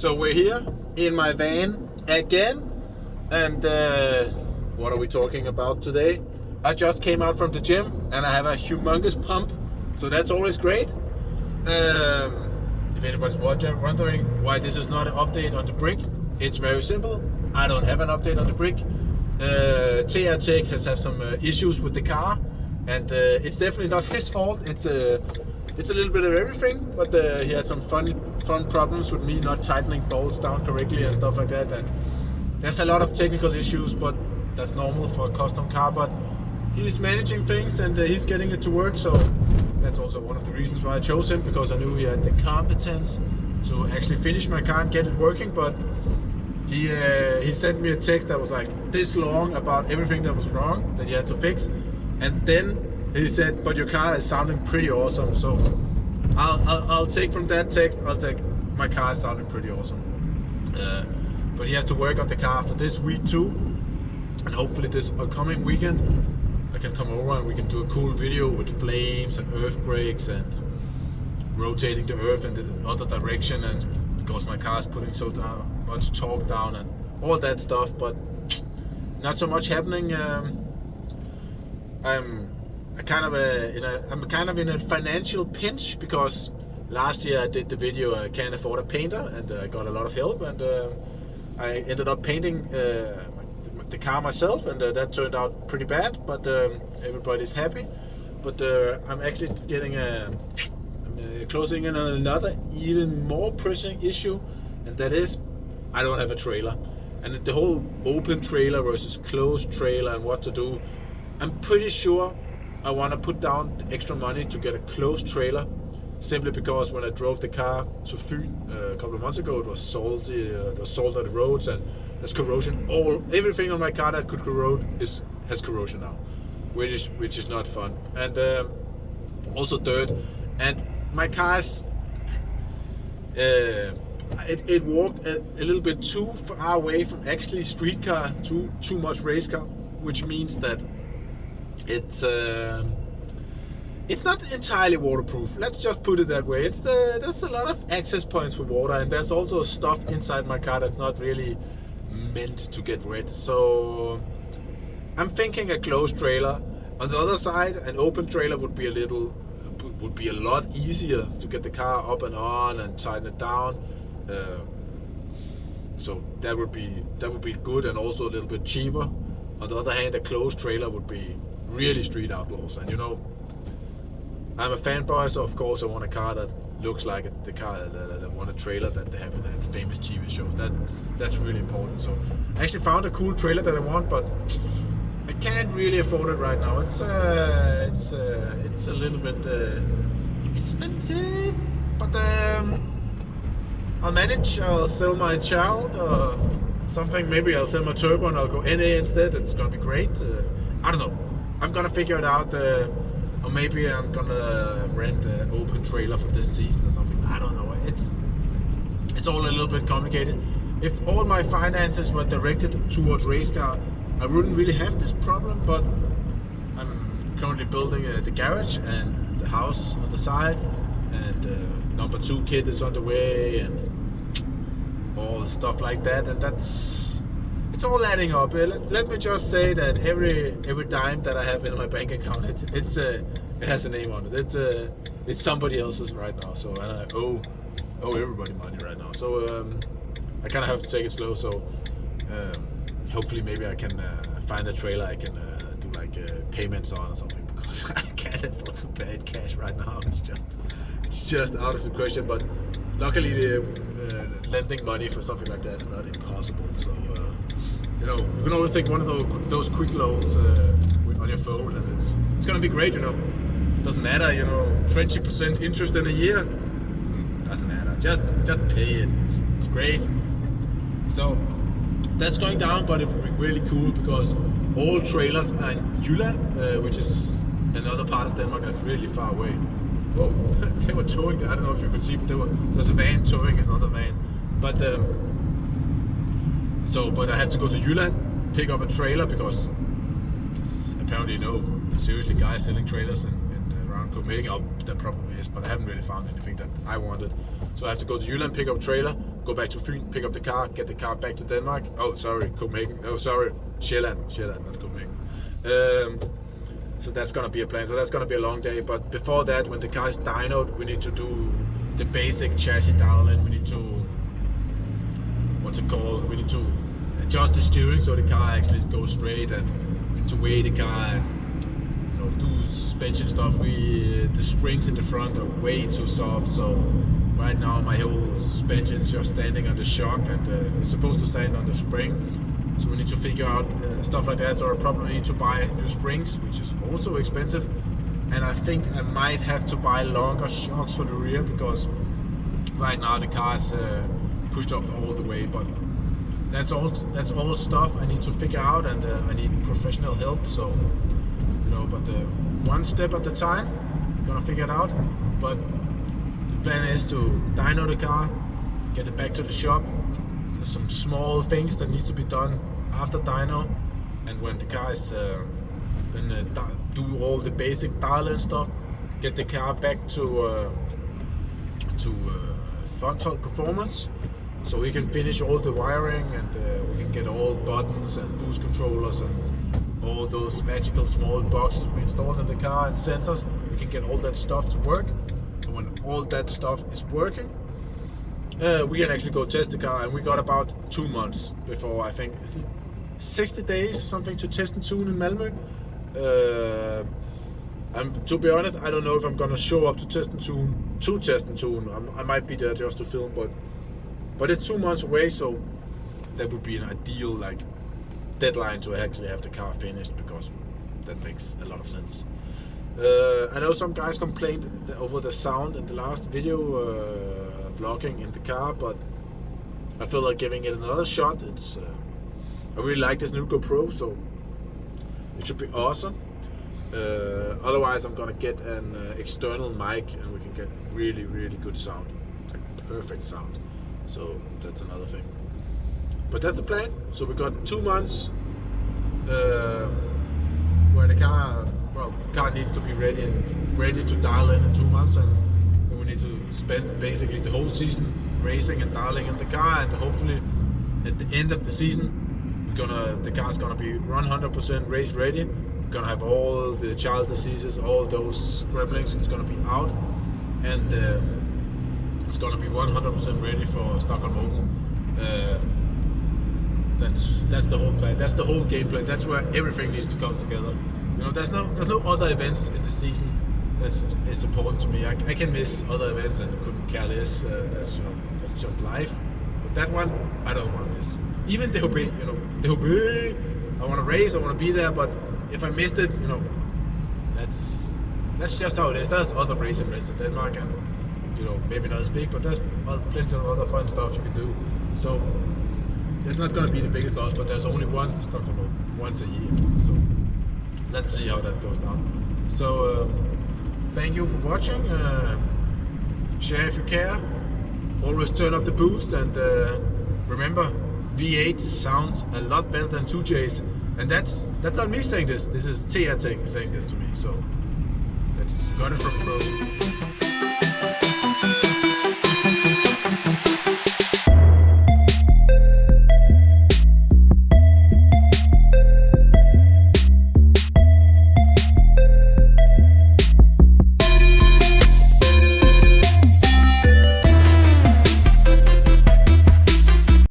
So we're here in my van again, and what are we talking about today? I just came out from the gym and I have a humongous pump, so that's always great. If anybody's wondering why this is not an update on the brick, it's very simple. I don't have an update on the brick. TR Tech has had some issues with the car, and it's definitely not his fault. It's a little bit of everything, but he had some fun problems with me not tightening bolts down correctly and stuff like that. And there's a lot of technical issues, but that's normal for a custom car. But he's managing things and he's getting it to work. So that's also one of the reasons why I chose him, because I knew he had the competence to actually finish my car and get it working. But he sent me a text that was like this long about everything that was wrong that he had to fix, and then he said, but your car is sounding pretty awesome. So I'll take from that text, I'll take my car is sounding pretty awesome. But he has to work on the car for this week too, and hopefully this upcoming weekend I can come over and we can do a cool video with flames and earth brakes and rotating the earth in the other direction, and because my car is putting so much torque down and all that stuff, but not so much happening. I'm kind of in a financial pinch, because last year I did the video I can't afford a painter, and I got a lot of help, and I ended up painting the car myself, and that turned out pretty bad, but everybody's happy. But I'm actually getting closing in on another even more pressing issue, and that is I don't have a trailer. And the whole open trailer versus closed trailer and what to do, I'm pretty sure I want to put down the extra money to get a closed trailer, simply because when I drove the car to Fyn a couple of months ago, it was salty, there was salt on the roads, and there's corrosion. Everything on my car that could corrode has corrosion now, which is not fun, and also dirt. And my car's it walked a little bit too far away from actually street car to too much race car, which means that it's not entirely waterproof. Let's just put it that way. There's a lot of access points for water, and there's also stuff inside my car that's not really meant to get wet. So I'm thinking a closed trailer. On the other side, an open trailer would be a lot easier to get the car up and on and tighten it down. So that would be good, and also a little bit cheaper. On the other hand, a closed trailer would be really street outlaws, and you know, I'm a fanboy, so of course I want a car that looks like it, the car that I want a trailer that they have in the famous TV shows. That's really important. So I actually found a cool trailer that I want, but I can't really afford it right now. It's a little bit expensive, but I'll manage. I'll sell my child or something. Maybe I'll sell my turbo and I'll go NA instead. It's gonna be great. I don't know. I'm gonna figure it out. Or maybe I'm gonna rent an open trailer for this season or something. I don't know. It's all a little bit complicated. If all my finances were directed towards race car, I wouldn't really have this problem. But I'm currently building the garage and the house on the side, and number 2 kid is on the way, and all stuff like that, and it's all adding up. Let me just say that every dime that I have in my bank account, it has a name on it. It's somebody else's right now. So, and I owe everybody money right now. So I kind of have to take it slow. So hopefully maybe I can find a trailer I can do like payments on or something, because I can't afford to pay it cash right now. It's just out of the question. But luckily, lending money for something like that is not impossible. So you know, you can always take one of those quick loans on your phone, and it's gonna be great. You know, it doesn't matter. You know, 20% interest in a year doesn't matter. Just pay it. It's great. So that's going down, but it would be really cool, because all trailers are in Jylland, which is another part of Denmark that's really far away. Whoa, they were towing. I don't know if you could see, but there's a van towing another van. But but I have to go to Jylland, pick up a trailer, because apparently, you know, seriously, guys selling trailers in around Copenhagen. There probably is, but I haven't really found anything that I wanted. So I have to go to Jylland, pick up a trailer, go back to Fyn, pick up the car, get the car back to Denmark. Oh, sorry, Copenhagen. Oh, sorry, Sjælland, not Copenhagen. So that's gonna be a plan. So that's gonna be a long day. But before that, when the car is dynoed, we need to do the basic chassis dial-in. We need to, what's it called? We need to adjust the steering so the car actually goes straight, and we need to weigh the car and do suspension stuff. The springs in the front are way too soft. So right now my whole suspension is just standing on the shock, and it's supposed to stand on the spring. So we need to figure out stuff like that. So I probably need to buy new springs, which is also expensive. And I think I might have to buy longer shocks for the rear, because right now the car is pushed up all the way. But that's all stuff I need to figure out, and I need professional help. So but one step at a time, gonna figure it out. But the plan is to dyno the car, get it back to the shop. There's some small things that needs to be done after dyno, and when the car is then do all the basic dial-in stuff, get the car back to frontal performance, so we can finish all the wiring, and we can get all buttons and boost controllers and all those magical small boxes we installed in the car and sensors. We can get all that stuff to work, and when all that stuff is working, we can actually go test the car. And we got about 2 months before, I think 60 days or something, to test and tune in Malmö. To be honest, I don't know if I'm gonna show up to test and tune. I might be there just to film, but it's 2 months away, so that would be an ideal deadline to actually have the car finished, because that makes a lot of sense. I know some guys complained over the sound in the last video vlogging in the car, but I feel like giving it another shot. I really like this new GoPro, so it should be awesome. Otherwise I'm gonna get an external mic, and we can get really, really good sound, perfect sound. So that's another thing. But that's the plan. So we got 2 months where the car needs to be ready to dial in 2 months, and then we need to spend basically the whole season racing and dialing in the car, and hopefully at the end of the season the car's gonna be 100% race ready. We're gonna have all the child diseases, all those gremlins. It's gonna be out, and it's gonna be 100% ready for Stockholm Open. That's the whole plan. That's the whole game plan. That's where everything needs to come together. There's no other events in the season that's important to me. I can miss other events and couldn't care less. That's just life. But that one I don't want to miss. Even DHB, DHB, I want to race, I want to be there. But if I missed it, that's just how it is. There's other racing events in Denmark, and maybe not as big, but there's plenty of other fun stuff you can do. So it's not going to be the biggest loss, but there's only one Stockholm once a year. So let's see how that goes down. So thank you for watching. Share if you care. Always turn up the boost, and remember, V8 sounds a lot better than 2Js. And that's not me saying this. This is Tia saying this to me. So that's got it from Pro.